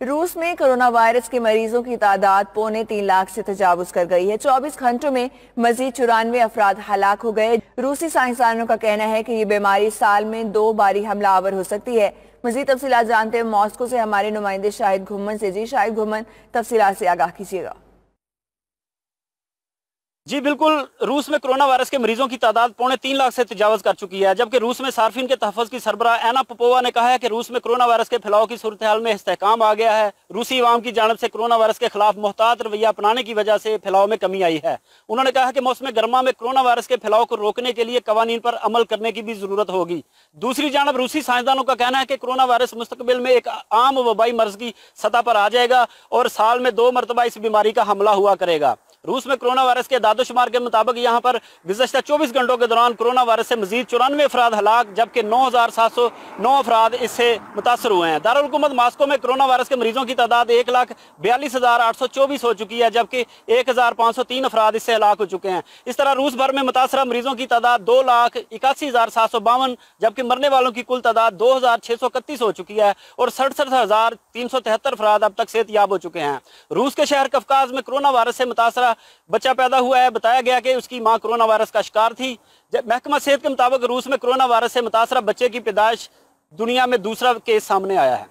रूस में corona virus के मरीजों की तादाद 3.25 लाख से तजावुज कर गई है। 24 घंटों में मजीद 94 अफराद हलाक हो गए। रूसी साइंसदानों का कहना है कि ये बीमारी साल में 2 बारी हमलावर हो सकती है। मजीद तफसीलात जानते हैं मॉस्को से हमारे नुमाइंदे शाहिद घुम्मन से। जी शाहिद घुम्मन, तफसीलात से आगाह कीजिएगा। जी बिल्कुल, रूस में कोरोना वायरस के मरीजों की तादाद 3.25 लाख से तजावज़ कर चुकी है, जबकि रूस में सार्फिन के तहफ़्फ़ुज़ की सरबराह एना पोपोवा ने कहा है कि रूस में कोरोना वायरस के फैलाव की सूरत हाल में इस्तेहकाम आ गया है। रूसी अवाम की जानब से कोरोना वायरस के खिलाफ मुहतात रवैया अपनाने की वजह से फैलाव में कमी आई है। उन्होंने कहा कि मौसम गर्मा में कोरोना वायरस के फैलाव को रोकने के लिए कवानीन पर अमल करने की भी ज़रूरत होगी। दूसरी जानब रूसी साइंसदानों का कहना है कि कोरोना वायरस मुस्तकबिल में एक आम वबाई मर्ज की सतह पर आ जाएगा और साल में 2 मरतबा इस बीमारी का हमला हुआ करेगा। रूस में कोरोना वायरस के दादोशुमार के मुताबिक यहाँ पर गुज़श्ता 24 घंटों के दौरान कोरोना वायरस से मजीद 94 अफराद हलाक, जबकि 9,709 अफराद इससे मुतासर हुए हैं। दारुल हुकूमत मॉस्को में कोरोना वायरस के मरीजों की तादाद 1,42,824 हो चुकी है, जबकि 1,503 अफराद इससे हलाक हो चुके हैं। इस तरह रूस भर में मुतासरा मरीजों की तादाद 2,81,752, जबकि मरने वालों की कुल तादाद 2,631 हो चुकी है और 67,373 अफराद अब तक सेहतयाब हो चुके हैं। रूस के शहर कफकाज में कोरोना वायरस से मुतासरा बच्चा पैदा हुआ है। बताया गया कि उसकी मां कोरोना वायरस का शिकार थी। महकमा सेहत के मुताबिक रूस में कोरोना वायरस से मुतासरा बच्चे की पैदाइश दुनिया में दूसरा केस सामने आया है।